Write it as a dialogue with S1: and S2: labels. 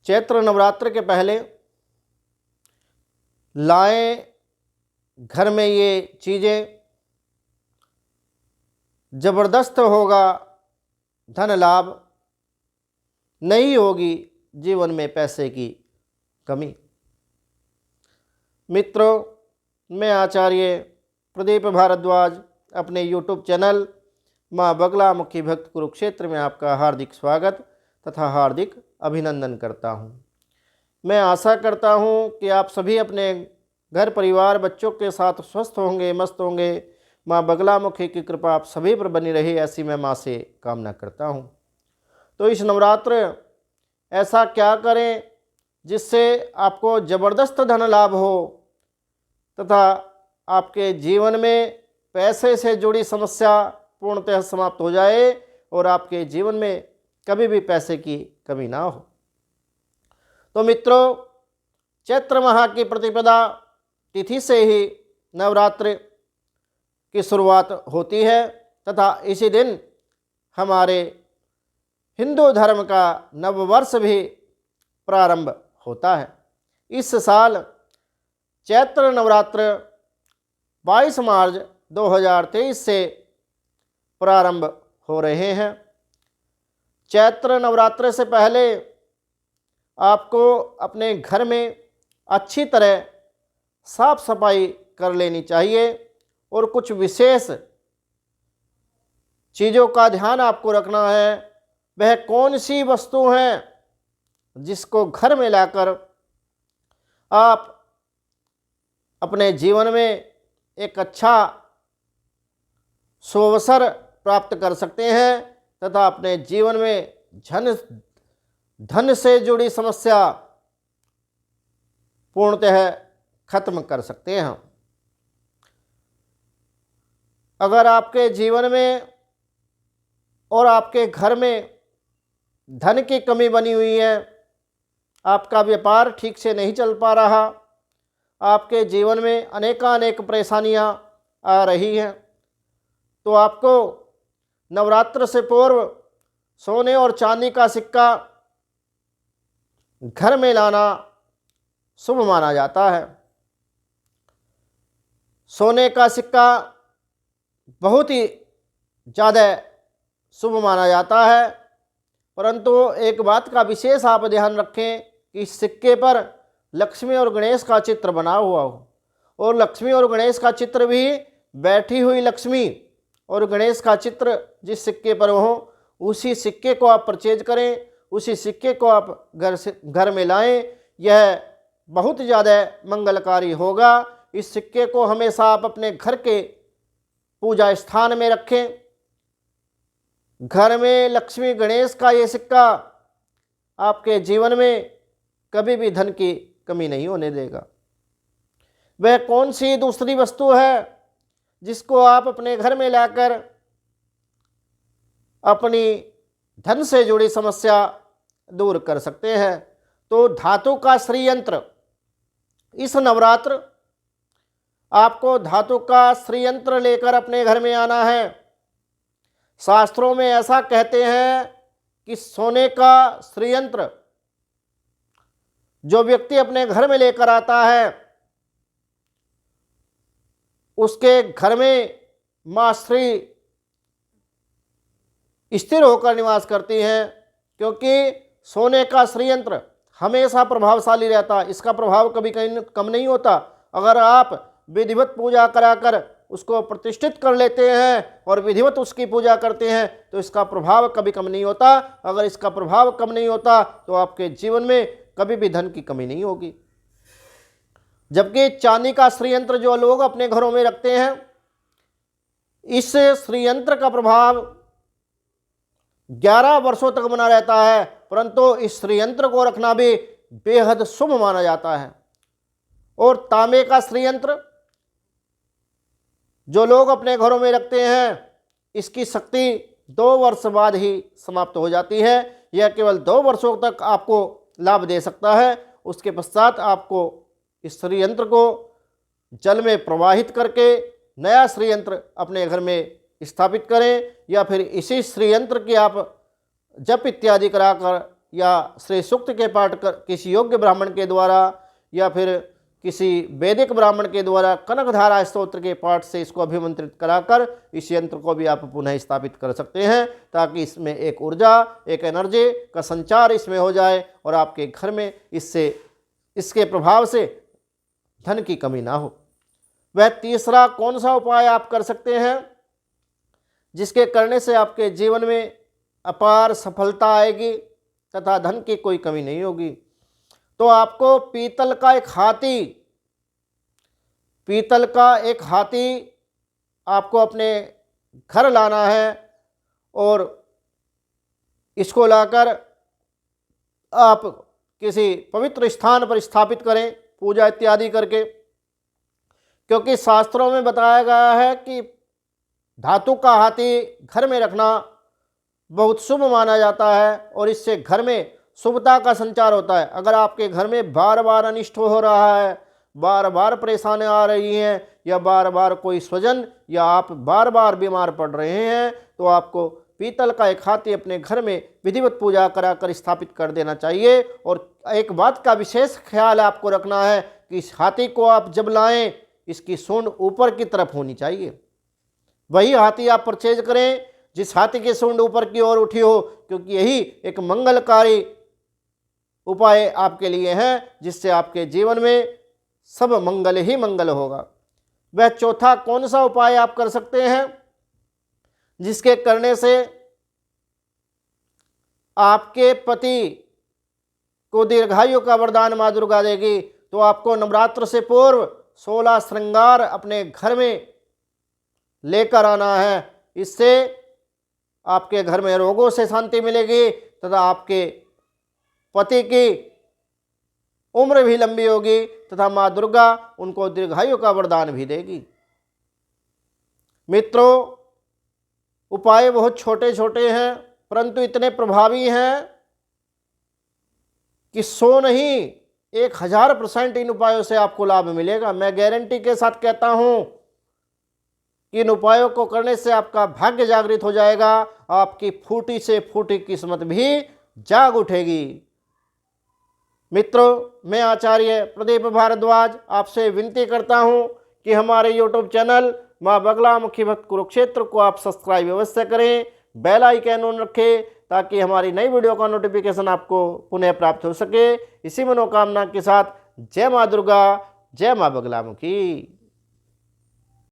S1: चैत्र नवरात्र के पहले लाएं घर में ये चीज़ें, ज़बरदस्त होगा धन लाभ, नहीं होगी जीवन में पैसे की कमी। मित्रों, मैं आचार्य प्रदीप भारद्वाज अपने YouTube चैनल माँ बगलामुखी भक्त कुरुक्षेत्र में आपका हार्दिक स्वागत तथा हार्दिक अभिनंदन करता हूँ। मैं आशा करता हूँ कि आप सभी अपने घर परिवार बच्चों के साथ स्वस्थ होंगे, मस्त होंगे। माँ बगलामुखी की कृपा आप सभी पर बनी रही, ऐसी मैं माँ से कामना करता हूँ। तो इस नवरात्र ऐसा क्या करें जिससे आपको ज़बरदस्त धन लाभ हो तथा आपके जीवन में पैसे से जुड़ी समस्या पूर्णतः समाप्त हो जाए और आपके जीवन में कभी भी पैसे की कमी ना हो। तो मित्रों, चैत्र माह की प्रतिपदा तिथि से ही नवरात्र की शुरुआत होती है तथा इसी दिन हमारे हिंदू धर्म का नववर्ष भी प्रारंभ होता है। इस साल चैत्र नवरात्र 22 मार्च 2023 से प्रारंभ हो रहे हैं। चैत्र नवरात्र से पहले आपको अपने घर में अच्छी तरह साफ सफाई कर लेनी चाहिए और कुछ विशेष चीज़ों का ध्यान आपको रखना है। वह कौन सी वस्तु है जिसको घर में लाकर आप अपने जीवन में एक अच्छा सुअवसर प्राप्त कर सकते हैं तथा अपने जीवन में धन से जुड़ी समस्या पूर्णतः खत्म कर सकते हैं। अगर आपके जीवन में और आपके घर में धन की कमी बनी हुई है, आपका व्यापार ठीक से नहीं चल पा रहा, आपके जीवन में अनेकानेक परेशानियां आ रही हैं, तो आपको नवरात्र से पूर्व सोने और चांदी का सिक्का घर में लाना शुभ माना जाता है। सोने का सिक्का बहुत ही ज़्यादा शुभ माना जाता है, परंतु एक बात का विशेष आप ध्यान रखें कि इस सिक्के पर लक्ष्मी और गणेश का चित्र बना हुआ हो और लक्ष्मी और गणेश का चित्र भी बैठी हुई लक्ष्मी और गणेश का चित्र जिस सिक्के पर हो, उसी सिक्के को आप परचेज करें, उसी सिक्के को आप घर में लाएं। यह बहुत ज़्यादा मंगलकारी होगा। इस सिक्के को हमेशा आप अपने घर के पूजा स्थान में रखें। घर में लक्ष्मी गणेश का ये सिक्का आपके जीवन में कभी भी धन की कमी नहीं होने देगा। वह कौन सी दूसरी वस्तु है जिसको आप अपने घर में लाकर अपनी धन से जुड़ी समस्या दूर कर सकते हैं? तो धातु का श्रीयंत्र। इस नवरात्र आपको धातु का श्रीयंत्र लेकर अपने घर में आना है। शास्त्रों में ऐसा कहते हैं कि सोने का श्रीयंत्र जो व्यक्ति अपने घर में लेकर आता है, उसके घर में माँ श्री स्थिर होकर निवास करती हैं, क्योंकि सोने का श्रीयंत्र हमेशा प्रभावशाली रहता है। इसका प्रभाव कभी कहीं कम नहीं होता। अगर आप विधिवत पूजा कराकर उसको प्रतिष्ठित कर लेते हैं और विधिवत उसकी पूजा करते हैं तो इसका प्रभाव कभी कम नहीं होता। अगर इसका प्रभाव कम नहीं होता तो आपके जीवन में कभी भी धन की कमी नहीं होगी। जबकि चांदी का श्रीयंत्र जो लोग अपने घरों में रखते हैं, इस श्रीयंत्र का प्रभाव 11 वर्षों तक बना रहता है, परंतु इस श्रीयंत्र को रखना भी बेहद शुभ माना जाता है। और तांबे का श्रीयंत्र जो लोग अपने घरों में रखते हैं, इसकी शक्ति 2 वर्ष बाद ही समाप्त हो जाती है। यह केवल 2 वर्षों तक आपको लाभ दे सकता है। उसके पश्चात आपको इस श्रीयंत्र को जल में प्रवाहित करके नया श्रीयंत्र अपने घर में स्थापित करें, या फिर इसी श्रीयंत्र की आप जप इत्यादि कराकर या श्री सूक्त के पाठ कर किसी योग्य ब्राह्मण के द्वारा या फिर किसी वैदिक ब्राह्मण के द्वारा कनकधारा स्तोत्र के पाठ से इसको अभिमंत्रित कराकर इस यंत्र को भी आप पुनः स्थापित कर सकते हैं, ताकि इसमें एक ऊर्जा, एक एनर्जी का संचार इसमें हो जाए और आपके घर में इसके प्रभाव से धन की कमी ना हो। वह तीसरा कौन सा उपाय आप कर सकते हैं जिसके करने से आपके जीवन में अपार सफलता आएगी तथा धन की कोई कमी नहीं होगी? तो आपको पीतल का एक हाथी आपको अपने घर लाना है और इसको लाकर आप किसी पवित्र स्थान पर स्थापित करें पूजा इत्यादि करके, क्योंकि शास्त्रों में बताया गया है कि धातु का हाथी घर में रखना बहुत शुभ माना जाता है और इससे घर में शुभता का संचार होता है। अगर आपके घर में बार बार अनिष्ट हो रहा है, बार बार परेशानियां आ रही हैं या बार बार कोई स्वजन या आप बार बार बीमार पड़ रहे हैं, तो आपको पीतल का एक हाथी अपने घर में विधिवत पूजा कराकर स्थापित कर देना चाहिए। और एक बात का विशेष ख्याल आपको रखना है कि इस हाथी को आप जब लाएं, इसकी सूंड ऊपर की तरफ होनी चाहिए। वही हाथी आप परचेज करें जिस हाथी की सूंड ऊपर की ओर उठी हो, क्योंकि यही एक मंगलकारी उपाय आपके लिए है जिससे आपके जीवन में सब मंगल ही मंगल होगा। वह चौथा कौन सा उपाय आप कर सकते हैं जिसके करने से आपके पति को दीर्घायु का वरदान मां दुर्गा देगी? तो आपको नवरात्र से पूर्व 16 श्रृंगार अपने घर में लेकर आना है। इससे आपके घर में रोगों से शांति मिलेगी तथा आपके पति की उम्र भी लंबी होगी तथा मां दुर्गा उनको दीर्घायु का वरदान भी देगी। मित्रों, उपाय बहुत छोटे छोटे हैं परंतु इतने प्रभावी हैं कि 100 नहीं 1000% इन उपायों से आपको लाभ मिलेगा। मैं गारंटी के साथ कहता हूं कि इन उपायों को करने से आपका भाग्य जागृत हो जाएगा, आपकी फूटी से फूटी किस्मत भी जाग उठेगी। मित्रों, मैं आचार्य प्रदीप भारद्वाज आपसे विनती करता हूं कि हमारे YouTube चैनल मां बगलामुखी भक्त कुरुक्षेत्र को आप सब्सक्राइब अवश्य करें, बेल आइकन ऑन रखें ताकि हमारी नई वीडियो का नोटिफिकेशन आपको पुनः प्राप्त हो सके। इसी मनोकामना के साथ जय मां दुर्गा, जय मां बगलामुखी।